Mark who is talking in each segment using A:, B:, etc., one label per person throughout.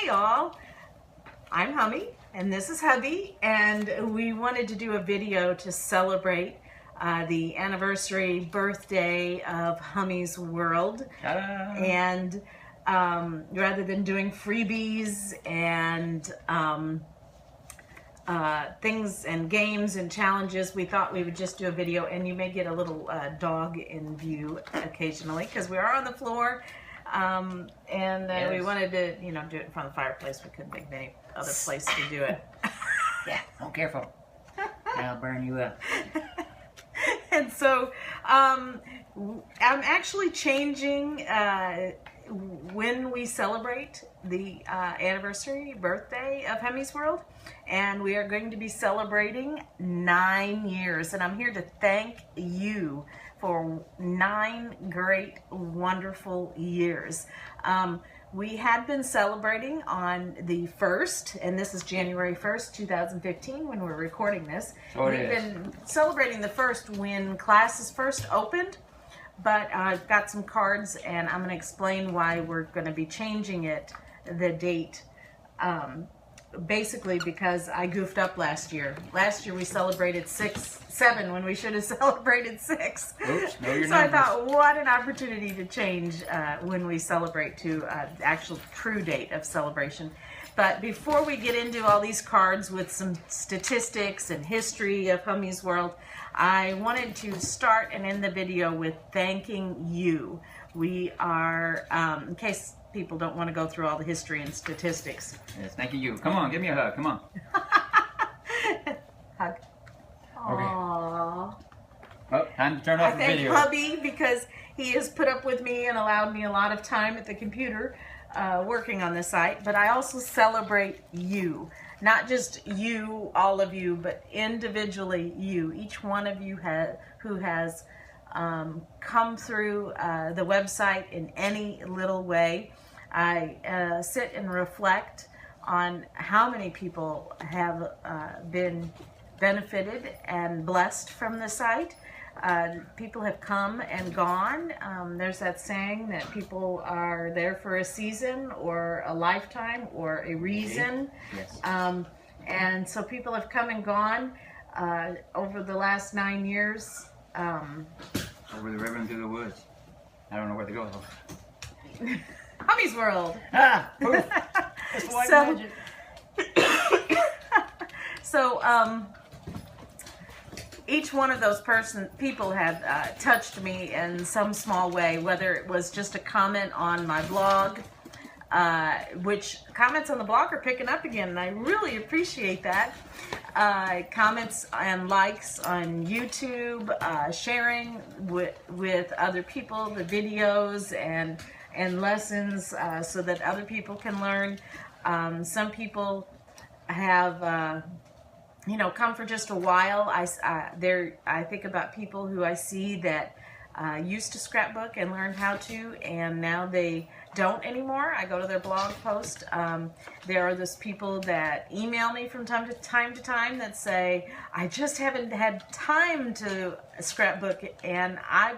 A: Hi all, I'm Hummie and this is Hubby, and we wanted to do a video to celebrate the anniversary birthday of Hummie's World.
B: Ta-da!
A: And rather than doing freebies and things and games and challenges, we thought we would just do a video, and you may get a little dog in view occasionally because we are on the floor.
B: Yes.
A: We wanted to, do it in front of the fireplace. We couldn't think of any other place to do it.
B: Yeah, oh, careful. I'll burn you up.
A: And so I'm actually changing when we celebrate the anniversary birthday of Hummie's World, and we are going to be celebrating 9 years, and I'm here to thank you for 9 great, wonderful years. We had been celebrating on the 1st, and this is January 1st, 2015 when we're recording this.
B: So
A: We've been celebrating the 1st when classes first opened, but I've got some cards and I'm going to explain why we're going to be changing it, the date, basically because I goofed up last year. Last year we celebrated 7 when we should have celebrated 6.
B: Oops, know your
A: so
B: numbers.
A: I thought, what an opportunity to change when we celebrate to the actual true date of celebration. But before we get into all these cards with some statistics and history of Hummie's World, I wanted to start and end the video with thanking you. We are, in case people don't want to go through all the history and statistics.
B: Yes, thank you. Come on, give me a hug. Come on.
A: Hug. Aww.
B: Oh, time to turn off the video.
A: I thank Hubby because he has put up with me and allowed me a lot of time at the computer working on the site. But I also celebrate you. Not just you, all of you, but individually you. Each one of you who has come through the website in any little way. I sit and reflect on how many people have been benefited and blessed from the site. People have come and gone. There's that saying that people are there for a season or a lifetime or a reason.
B: Yes.
A: And so people have come and gone over the last 9 years.
B: Over the river and through the woods. I don't know where to go.
A: Hummie's World.
B: Ah! Poof! That's white magic.
A: So, each one of those people have touched me in some small way, whether it was just a comment on my blog, which comments on the blog are picking up again, and I really appreciate that. Comments and likes on YouTube, sharing with other people the videos and lessons so that other people can learn. Some people have come for just a while. I think about people who I see that used to scrapbook and learned how to, and now they don't anymore. I go to their blog post. There are those people that email me from time to time that say, I just haven't had time to scrapbook and I'm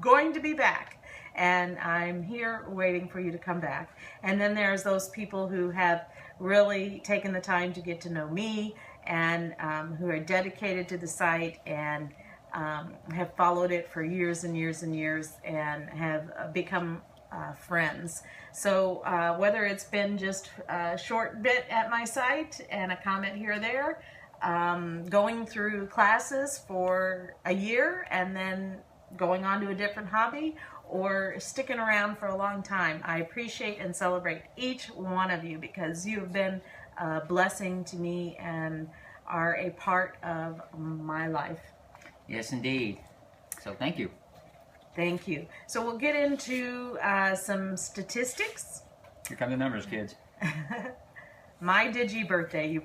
A: going to be back. And I'm here waiting for you to come back. And then there's those people who have really taken the time to get to know me and who are dedicated to the site and have followed it for years and years and years and have become friends. So whether it's been just a short bit at my site and a comment here or there, going through classes for a year and then going on to a different hobby, or sticking around for a long time, I appreciate and celebrate each one of you because you have been a blessing to me and are a part of my life.
B: Yes, indeed. So thank you.
A: Thank you. So we'll get into some statistics.
B: Here come the numbers, kids.
A: My Digi birthday,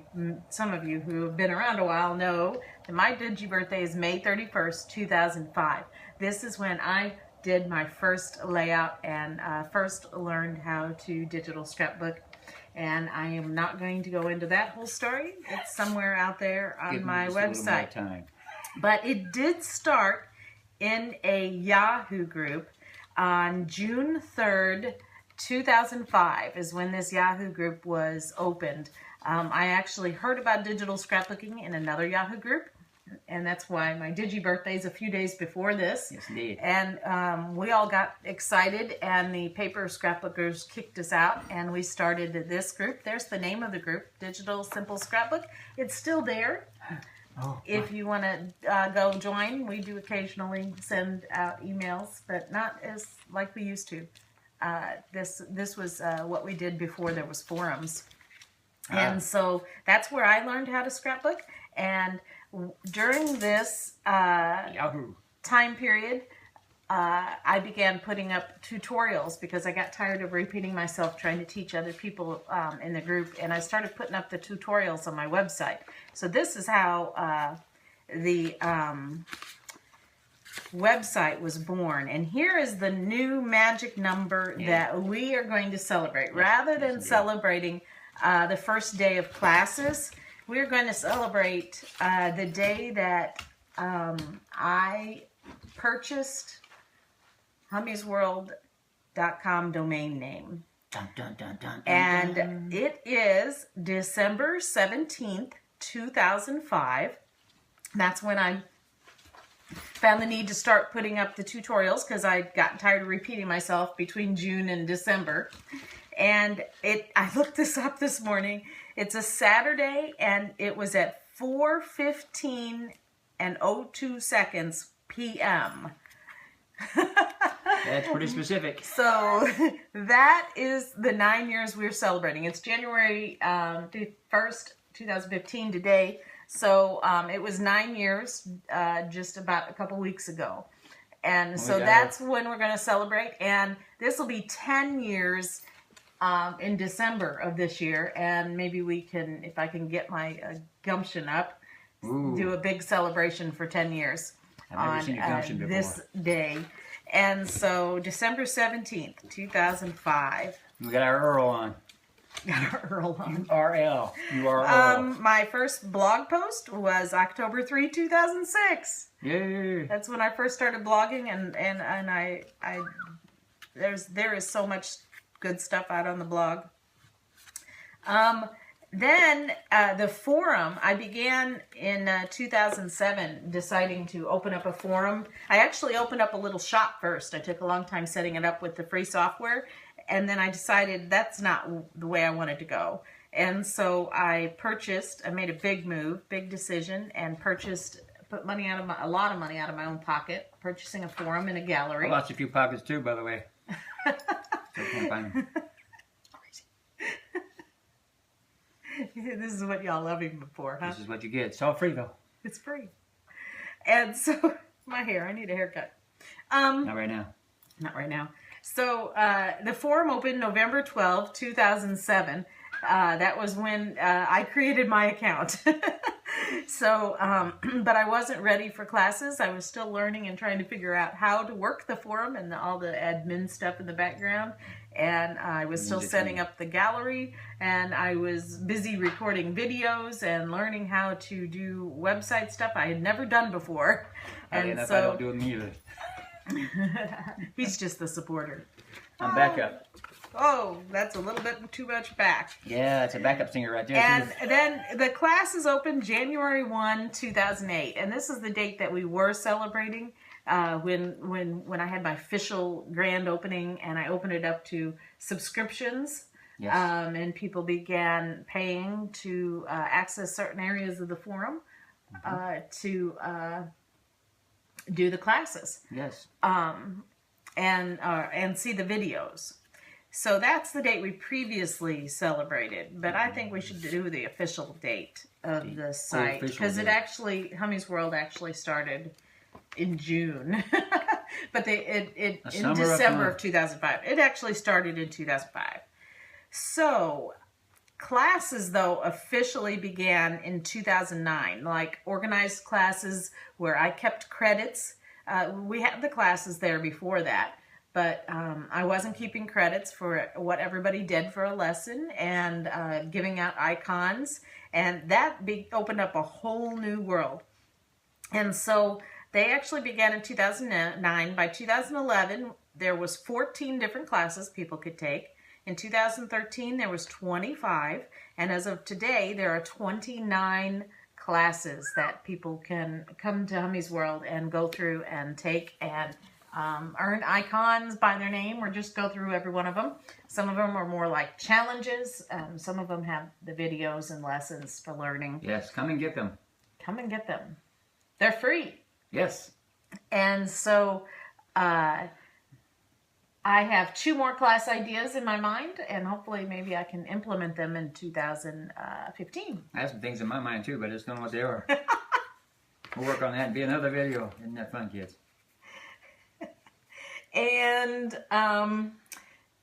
A: some of you who have been around a while know that my Digi birthday is May 31st, 2005. This is when I did my first layout and first learned how to digital scrapbook. And I am not going to go into that whole story. It's somewhere out there on my website. But it did start in a Yahoo group on June 3rd, 2005 is when this Yahoo group was opened. I actually heard about digital scrapbooking in another Yahoo group, and that's why my Digi birthday is a few days before this.
B: Yes, indeed.
A: And we all got excited, and the paper scrapbookers kicked us out, and we started this group. There's the name of the group, Digital Simple Scrapbook. It's still there.
B: Oh,
A: If you want to go join, we do occasionally send out emails, but not as like we used to. This was what we did before there was forums. And so that's where I learned how to scrapbook. And during this
B: Yahoo.
A: time period, I began putting up tutorials because I got tired of repeating myself trying to teach other people in the group. And I started putting up the tutorials on my website. So this is how the website was born. And here is the new magic number that we are going to celebrate. Rather than celebrating the first day of classes, we're going to celebrate the day that I purchased hummiesworld.com domain name.
B: Dun, dun, dun, dun, dun,
A: And
B: dun.
A: it is December 17th, 2005. That's when I found the need to start putting up the tutorials because I got tired of repeating myself between June and December. And I looked this up this morning. It's a Saturday, and it was at 4:15 and 02 seconds p.m.
B: That's pretty specific.
A: So that is the 9 years we're celebrating. It's January 1st, 2015 today. So it was 9 years just about a couple weeks ago. And so that's when we're going to celebrate. And this will be 10 years in December of this year. And maybe we can, if I can get my gumption up, do a big celebration for 10 years
B: I've never seen your gumption before.
A: This day. And so December 17th, 2005.
B: We got our Earl on.
A: Got our Earl on.
B: URL. URL.
A: My first blog post was October 3, 2006.
B: Yay.
A: That's when I first started blogging, and there is so much good stuff out on the blog. Then the forum, I began in 2007 deciding to open up a forum. I actually opened up a little shop first. I took a long time setting it up with the free software, and then I decided that's not the way I wanted to go. And so I made a big move, big decision, and put money a lot of money out of my own pocket, purchasing a forum and a gallery.
B: I lost a few pockets too, by the way. So I can't find them.
A: This is what y'all love him for, huh?
B: This is what you get. It's all free though.
A: It's free. And so, my hair, I need a haircut.
B: Not right now.
A: Not right now. So, the forum opened November 12, 2007. That was when I created my account. So, but I wasn't ready for classes. I was still learning and trying to figure out how to work the forum and all the admin stuff in the background. And I was still setting up the gallery, and I was busy recording videos and learning how to do website stuff I had never done before. And
B: so I don't do them either.
A: He's just the supporter.
B: I'm back up.
A: Oh, that's a little bit too much back.
B: Yeah, it's a backup singer right there.
A: And then the classes opened January 1, 2008. And this is the date that we were celebrating when I had my official grand opening, and I opened it up to subscriptions.
B: Yes.
A: And people began paying to access certain areas of the forum to do the classes.
B: Yes.
A: And see the videos. So that's the date we previously celebrated, but I think we should do the official date of the site, because Hummie's World actually started in June, but in December of 2005. It actually started in 2005. So classes, though, officially began in 2009, like organized classes where I kept credits. We had the classes there before that. But I wasn't keeping credits for what everybody did for a lesson, and giving out icons. And that opened up a whole new world. And so they actually began in 2009. By 2011, there was 14 different classes people could take. In 2013, there was 25. And as of today, there are 29 classes that people can come to Hummie's World and go through and take and earn icons by their name, or just go through every one of them. Some of them are more like challenges. Some of them have the videos and lessons for learning.
B: Yes, come and get them.
A: Come and get them. They're free.
B: Yes.
A: And so I have 2 more class ideas in my mind, and hopefully maybe I can implement them in 2015.
B: I have some things in my mind too, but I just don't know what they are. We'll work on that and be another video. Isn't that fun, kids?
A: And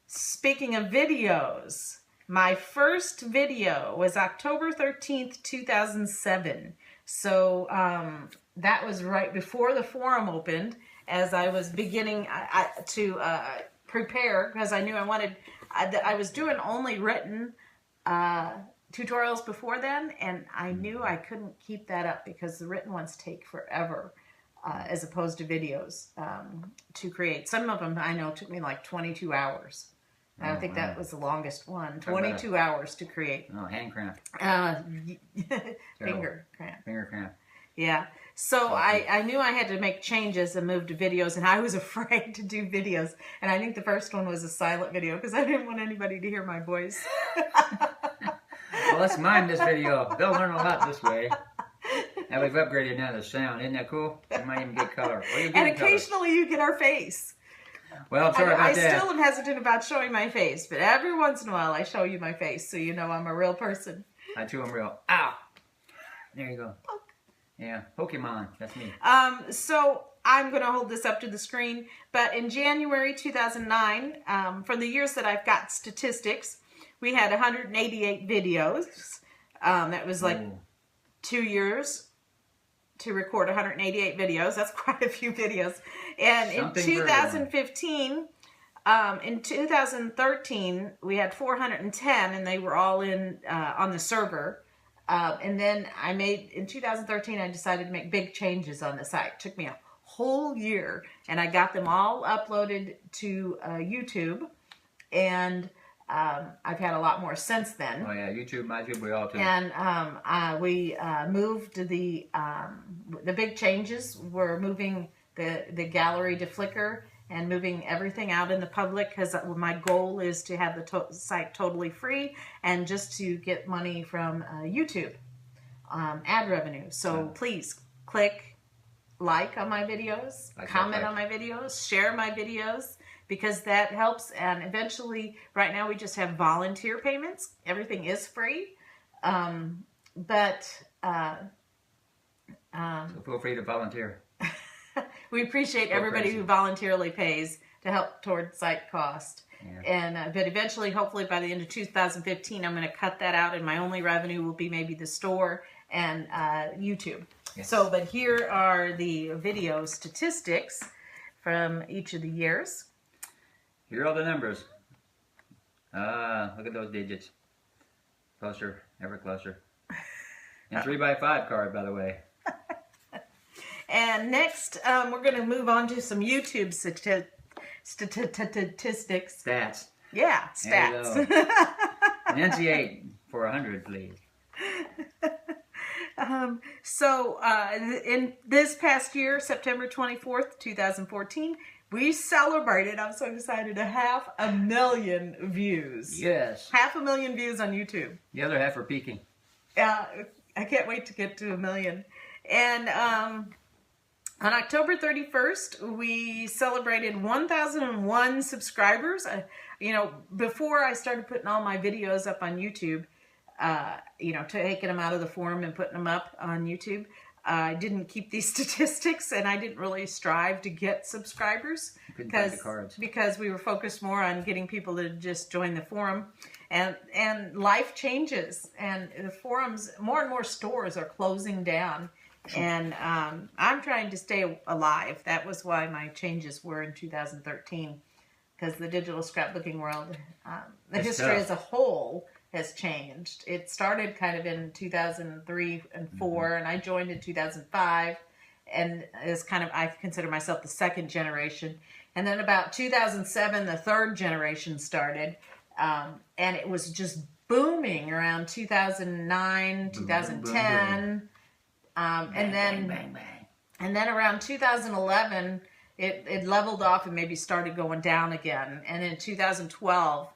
A: speaking of videos, my first video was October 13th, 2007. So that was right before the forum opened, as I was beginning to prepare, because I knew I was doing only written tutorials before then, and I knew I couldn't keep that up because the written ones take forever. As opposed to videos to create. Some of them I know took me like 22 hours. I think that was the longest one. 22 hours to create.
B: Oh, hand cramp.
A: Finger cramp.
B: Finger cramp.
A: Yeah. So I knew I had to make changes and move to videos, and I was afraid to do videos. And I think the first one was a silent video because I didn't want anybody to hear my voice.
B: Well, let's mime this video. They'll learn a lot this way. And we've upgraded now the sound. Isn't that cool? You might even get color. Well,
A: and occasionally you get our face.
B: Well, I'm sorry about that.
A: I still am hesitant about showing my face, but every once in a while I show you my face so you know I'm a real person.
B: I too am real. Ow! There you go. Yeah, Pokemon. That's me.
A: So I'm going to hold this up to the screen, but in January 2009, for the years that I've got statistics, we had 188 videos. That was like 2 years to record 188 videos. That's quite a few videos. And in 2015, in 2013, we had 410, and they were all in on the server. And then in 2013, I decided to make big changes on the site. It took me a whole year, and I got them all uploaded to YouTube. And I've had a lot more since then.
B: Oh yeah, YouTube, my YouTube, we all too.
A: And we moved the big changes were moving the gallery to Flickr and moving everything out in the public, because my goal is to have the site totally free and just to get money from YouTube ad revenue. So please click like on my videos, comment on my videos, share my videos, because that helps. And eventually, right now we just have volunteer payments. Everything is free. So
B: feel free to volunteer.
A: We appreciate everybody who voluntarily pays to help toward site cost.
B: Yeah.
A: And but eventually, hopefully by the end of 2015, I'm going to cut that out, and my only revenue will be maybe the store and YouTube.
B: Yes.
A: So, but here are the video statistics from each of the years.
B: Here are all the numbers. Look at those digits. Closer, ever closer. And 3x5 card, by the way.
A: And next, we're going to move on to some YouTube statistics.
B: Stats.
A: Yeah, stats.
B: An NC8 for 100, please.
A: In this past year, September 24th, 2014, we celebrated, I'm so excited, 500,000 views.
B: Yes.
A: 500,000 views on YouTube.
B: The other half are peaking.
A: I can't wait to get to 1 million. And on October 31st, we celebrated 1,001 subscribers. Before I started putting all my videos up on YouTube, taking them out of the forum and putting them up on YouTube, I didn't keep these statistics, and I didn't really strive to get subscribers because we were focused more on getting people to just join the forum. And life changes, and the forums, more and more stores are closing down. And I'm trying to stay alive. That was why my changes were in 2013, because the digital scrapbooking world, the history as a whole has changed. It started kind of in 2003 and 4, and I joined in 2005, and I consider myself the second generation. And then about 2007, the third generation started. And it was just booming around 2009, 2010. And then around 2011, it leveled off and maybe started going down again. And in 2012,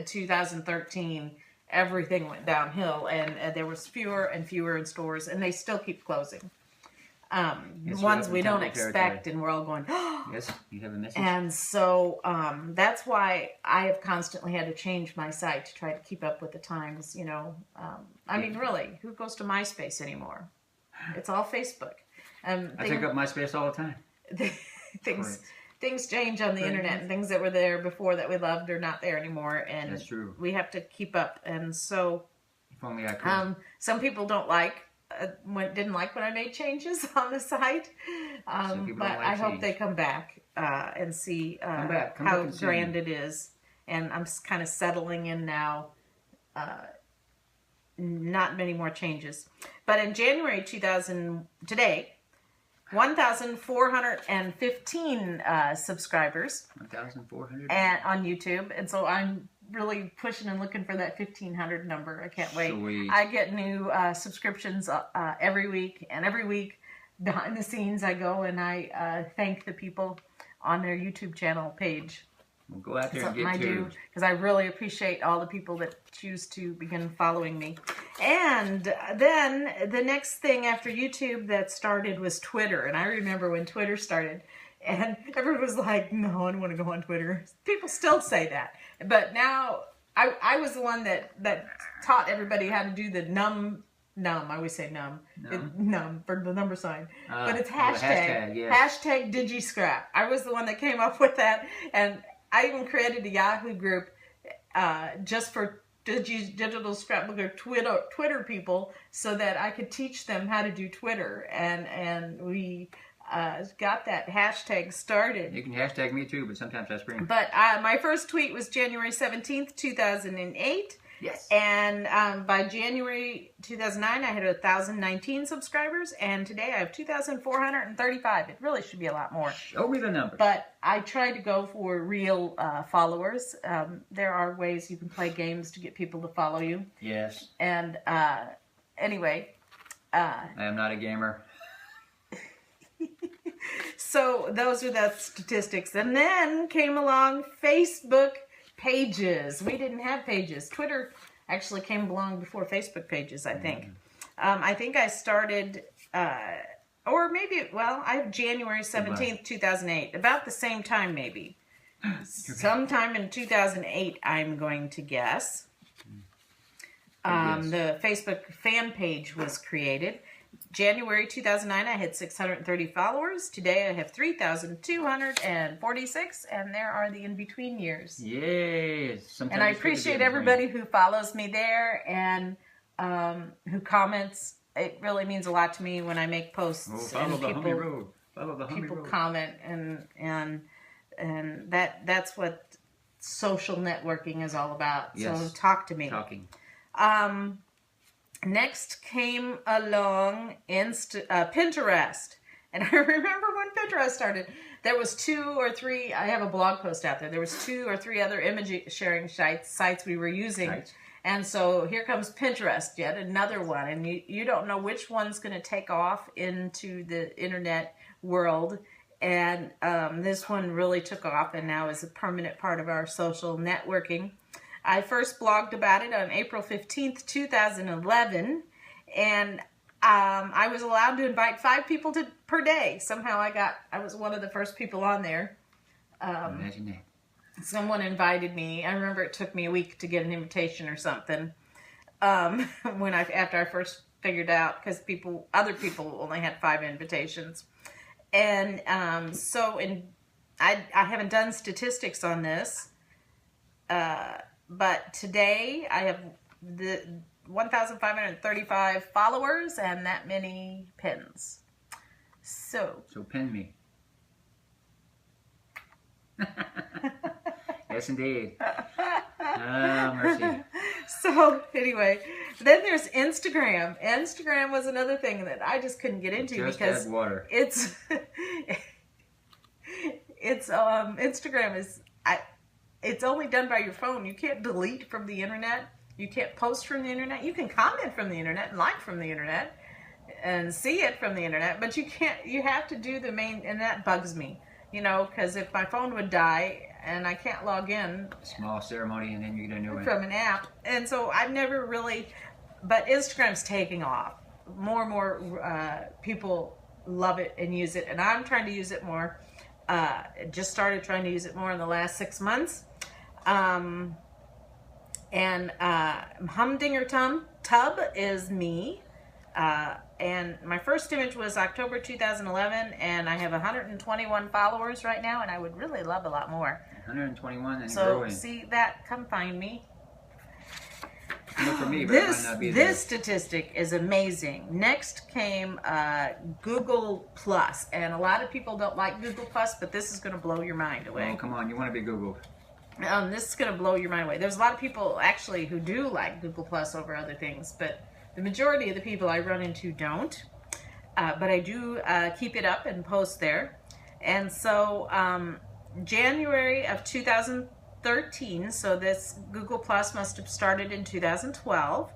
A: 2013, everything went downhill, and there was fewer and fewer in stores, and they still keep closing. Ones we don't expect, and we're all going, oh!
B: Yes, you have a message.
A: And so that's why I have constantly had to change my site to try to keep up with the times, you know. I mean, really, who goes to MySpace anymore? It's all Facebook.
B: I take up MySpace all the time.
A: Things change on the internet, and things that were there before that we loved are not there anymore, and
B: that's true.
A: We have to keep up. And so,
B: if only I could.
A: Some people didn't like when I made changes on the site, but I hope they come back and see how grand it is. And I'm kind of settling in now. Not many more changes, but in January 2000 today. 1,415 subscribers.
B: 1,400?
A: And on YouTube. And so I'm really pushing and looking for that 1,500 number. I can't wait.
B: Sweet.
A: I get new subscriptions every week. And every week, behind the scenes, I go and I thank the people on their YouTube channel page.
B: We'll go out there and get to.
A: Because I really appreciate all the people that choose to begin following me. And then the next thing after YouTube that started was Twitter. And I remember when Twitter started, and everyone was like, no, I don't want to go on Twitter. People still say that. But now, I was the one that taught everybody how to do the num. I always say num for the number sign. But it's hashtag.
B: Yes.
A: Hashtag DigiScrap. I was the one that came up with that. And I even created a Yahoo group just for digital scrapbooker Twitter people, so that I could teach them how to do Twitter, and we got that hashtag started.
B: You can hashtag me too, but sometimes I scream.
A: But my first tweet was January 17th, 2008.
B: Yes.
A: And by January 2009, I had 1,019 subscribers, and today I have 2,435. It really should be a lot more.
B: Show me the number.
A: But I try to go for real followers. There are ways you can play games to get people to follow you.
B: Yes.
A: And anyway.
B: I am not a gamer.
A: So those are the statistics. And then came along Facebook pages. We didn't have pages. Twitter actually came along before Facebook pages, I think. I think I started, or maybe, well, I have January 17th, 2008. About the same time, maybe. Sometime in 2008, I'm going to guess. The Facebook fan page was created. January 2009, I had 630 followers. Today, I have 3,246, and there are the in-between years.
B: Yes.
A: And I appreciate everybody who follows me there and who comments. It really means a lot to me when I make posts.
B: Follow the Hummie road. Follow the Hummie road.
A: People comment, and that's what social networking is all about.
B: Yes.
A: So talk to me.
B: Talking.
A: Next came along Pinterest. And I remember when Pinterest started, there was 2 or 3, I have a blog post out there, there was 2 or 3 other image sharing sites we were using. Right. And so here comes Pinterest, yet another one. And you don't know which one's going to take off into the internet world. And this one really took off and now is a permanent part of our social networking. I first blogged about it on April 15th, 2011, and I was allowed to invite 5 people per day. Somehow I was one of the first people on there.
B: Imagine that.
A: Someone invited me. I remember it took me a week to get an invitation or something. After I first figured out, because other people only had 5 invitations, and I haven't done statistics on this. But today I have the 1,535 followers and that many pins. So
B: pin me. Yes, indeed. Mercy.
A: So anyway, then there's Instagram. Instagram was another thing that I just couldn't get into because
B: water.
A: Instagram is it's only done by your phone. You can't delete from the internet. You can't post from the internet. You can comment from the internet and like from the internet and see it from the internet, but you can't, you have to do the main, and that bugs me, you know, because if my phone would die and I can't log in.
B: Small ceremony and then you get a new one.
A: From an app. And so I've never really, but Instagram's taking off. More and more people love it and use it, and I'm trying to use it more. Just started trying to use it more in the last 6 months. Humdinger Tub is me. And my first image was October 2011, and I have 121 followers right now, and I would really love a lot more.
B: 121 and
A: so
B: growing.
A: See that? Come find me.
B: Not for me, but it might not be there.
A: This statistic is amazing. Next came Google Plus, and a lot of people don't like Google Plus, but this is going to blow your mind away.
B: Oh, come on, you want to be Googled.
A: This is going to blow your mind away. There's a lot of people actually who do like Google Plus over other things, but the majority of the people I run into don't. But I do keep it up and post there. And so January of 2013, so this Google Plus must have started in 2012.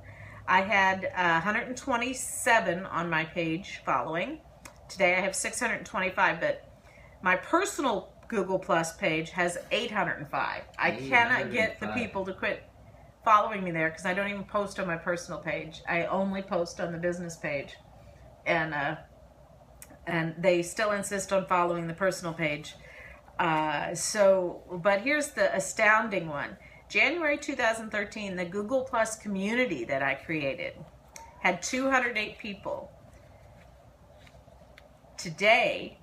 A: I had 127 on my page following. Today I have 625, but my personal Google Plus page has 805. I cannot get the people to quit following me there because I don't even post on my personal page. I only post on the business page. And they still insist on following the personal page. But here's the astounding one. January 2013, the Google Plus community that I created had 208 people. Today,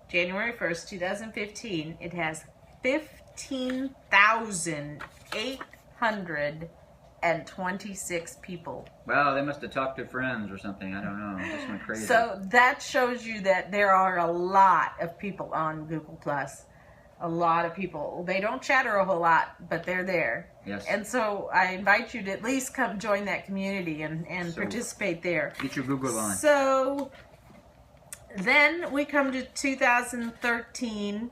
A: January 1st, 2015, it has 15,826 people.
B: Wow, they must have talked to friends or something. I don't know. It just went crazy.
A: So that shows you that there are a lot of people on Google Plus. A lot of people. They don't chatter a whole lot, but they're there.
B: Yes.
A: And so I invite you to at least come join that community and participate there.
B: Get your Google on.
A: So then we come to 2013,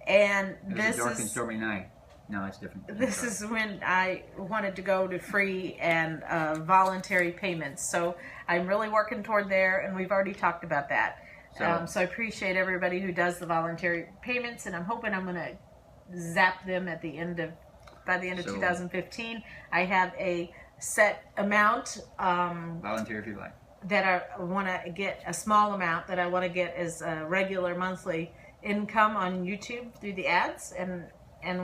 A: and this
B: is a dark and stormy night. No, it's different.
A: This is when I wanted to go to free and voluntary payments. So I'm really working toward there, and we've already talked about that. So I appreciate everybody who does the voluntary payments, and I'm hoping I'm going to zap them at the end of, by the end of 2015. I have a set amount.
B: Volunteer if you like.
A: That I want to get, a small amount that I want to get as a regular monthly income on YouTube through the ads, and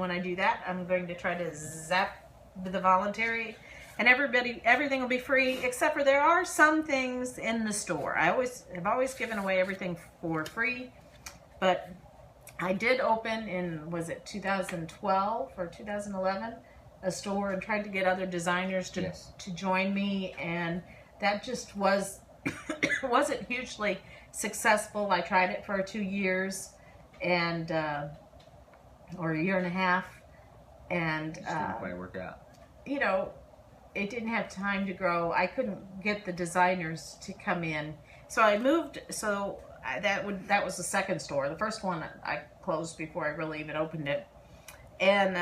A: when I do that, I'm going to try to zap the voluntary, and everything will be free, except for there are some things in the store. I've always given away everything for free, but I did open in, was it 2012 or 2011, a store, and tried to get other designers to join me, and that just wasn't hugely successful. I tried it for 2 years, and or a year and a half, and
B: it didn't quite work out.
A: You know, it didn't have time to grow. I couldn't get the designers to come in, so I moved. So that was the second store. The first one I closed before I really even opened it, and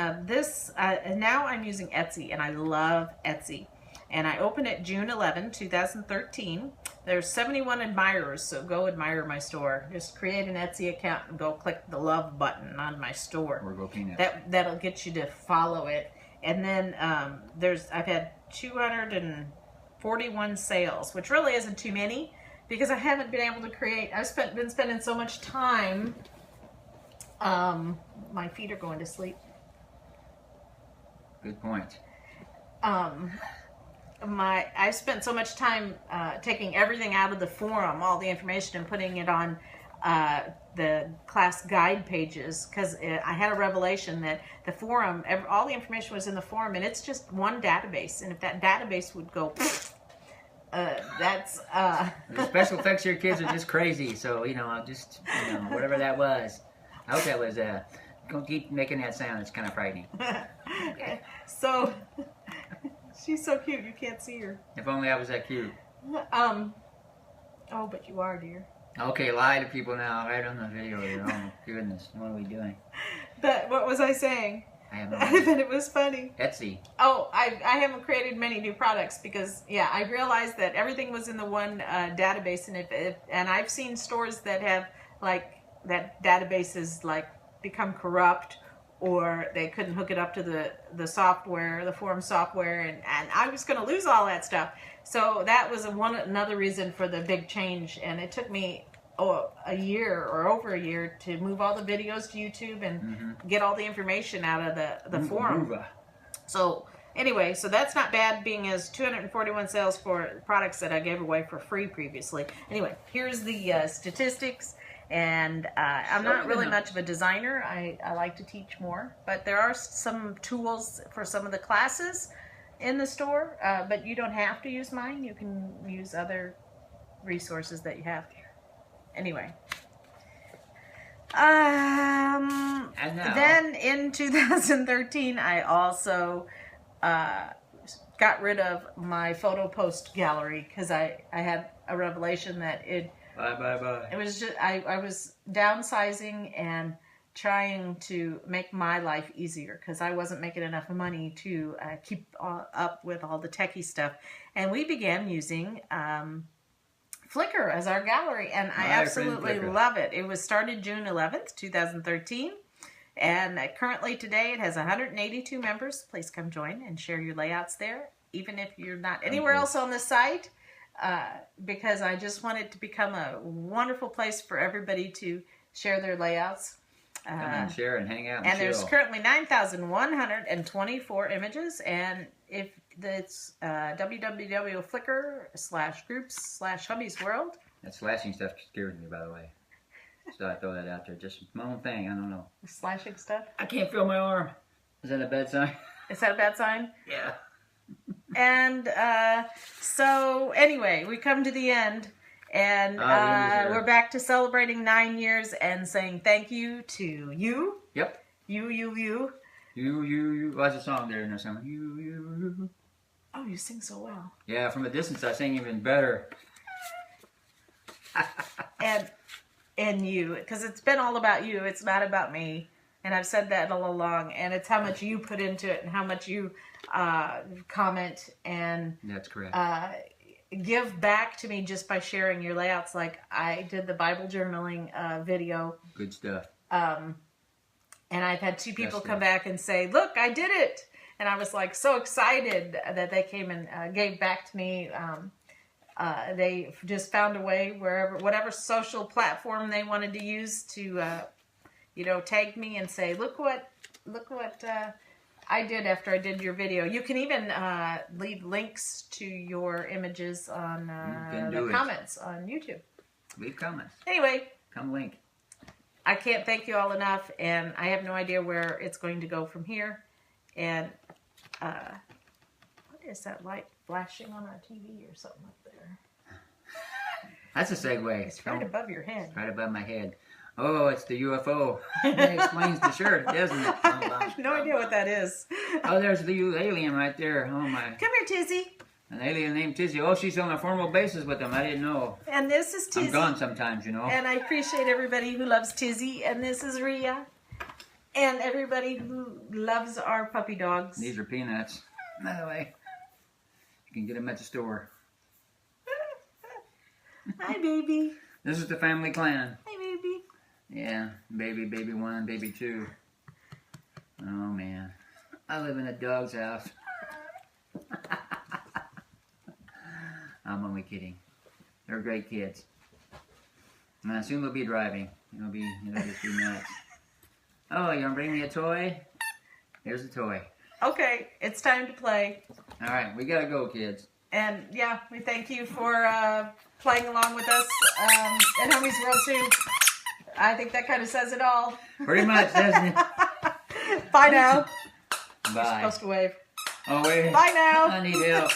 A: now I'm using Etsy, and I love Etsy. And I opened it June 11, 2013. There's 71 admirers, so go admire my store. Just create an Etsy account and go click the love button on my store.
B: Or go peanuts.
A: That'll get you to follow it. And then I've had 241 sales, which really isn't too many because I haven't been able to create. I've been spending so much time. My feet are going to sleep.
B: Good point.
A: I spent so much time taking everything out of the forum, all the information, and putting it on the class guide pages, because I had a revelation that the forum, all the information was in the forum, and it's just one database, and if that database would go, that's...
B: The special effects here, kids, are just crazy, so, whatever that was. I hope that was, don't keep making that sound, it's kind of frightening.
A: Okay, so... She's so cute, you can't see her.
B: If only I was that cute.
A: Oh, but you are, dear.
B: Okay, lie to people now, right on the video. Oh, goodness, what are we doing?
A: But what was I saying?
B: I have no
A: I
B: idea.
A: bet it was funny.
B: Etsy.
A: Oh, I haven't created many new products because, yeah, I realized that everything was in the one database, and and I've seen stores that have, like, that databases, like, become corrupt, or they couldn't hook it up to the software, the forum software, and I was going to lose all that stuff. So that was another reason for the big change, and it took me a year or over a year to move all the videos to YouTube and get all the information out of the forum. So anyway, so that's not bad, being as 241 sales for products that I gave away for free previously. Anyway, here's the statistics. And I'm not really much of a designer. I like to teach more, but there are some tools for some of the classes in the store, but you don't have to use mine. You can use other resources that you have. Anyway, then in 2013, I also got rid of my photo post gallery because I had a revelation that it was just I was downsizing and trying to make my life easier because I wasn't making enough money to keep up with all the techie stuff, and we began using Flickr as our gallery, and I absolutely love it. It was started June 11th, 2013, and currently today it has 182 members. Please come join and share your layouts there, even if you're not anywhere else on the site, because I just want it to become a wonderful place for everybody to share their layouts.
B: Come and share and hang out
A: and there's currently 9,124 images, and if it's www.flickr/groups/Hummie's World.
B: That slashing stuff scares me, by the way. So I throw that out there. Just my own thing. I don't know.
A: The slashing stuff?
B: I can't feel my arm. Is that a bad sign?
A: Is that a bad sign?
B: Yeah.
A: And so anyway, we come to the end, and we're back to celebrating 9 years and saying thank you to you.
B: Yep.
A: You.
B: What's the song there in there? Something. You.
A: Oh, you sing so well.
B: Yeah, from a distance I sing even better.
A: and you, because it's been all about you. It's not about me. And I've said that all along. And it's how much you put into it and how much you comment and
B: that's correct.
A: Give back to me just by sharing your layouts. Like I did the Bible journaling video.
B: Good stuff.
A: And I've had 2 people come back and say, look, I did it. And I was like so excited that they came and gave back to me. They just found a way whatever social platform they wanted to use to, tag me and say, look what I did after I did your video. You can even leave links to your images on the comments on YouTube.
B: Leave comments.
A: Anyway.
B: Come link.
A: I can't thank you all enough, and I have no idea where it's going to go from here. And what is that light flashing on our TV or something up there?
B: That's a segue.
A: It's right above your head.
B: It's right above my head. Oh, it's the UFO. That explains the shirt, doesn't it?
A: I have no idea what that is.
B: Oh, there's the alien right there. Oh, my.
A: Come here, Tizzy.
B: An alien named Tizzy. Oh, she's on a formal basis with them. I didn't know.
A: And this is Tizzy.
B: I'm gone sometimes, you know.
A: And I appreciate everybody who loves Tizzy. And this is Rhea. And everybody who loves our puppy dogs.
B: These are peanuts, by the way. You can get them at the store.
A: Hi, baby.
B: This is the family clan.
A: Hi, baby.
B: Yeah, baby 1, baby 2. Oh, man. I live in a dog's house. I'm only kidding. They're great kids. And soon they'll be driving. It'll just be nuts. Oh, you want to bring me a toy? Here's a toy.
A: Okay, it's time to play.
B: All right, we got to go, kids.
A: And, yeah, we thank you for playing along with us in Hummie's World too. I think that kind of says it all.
B: Pretty much, doesn't it?
A: Bye now.
B: Bye.
A: You're supposed to wave.
B: Oh, wait.
A: Bye now.
B: I need help.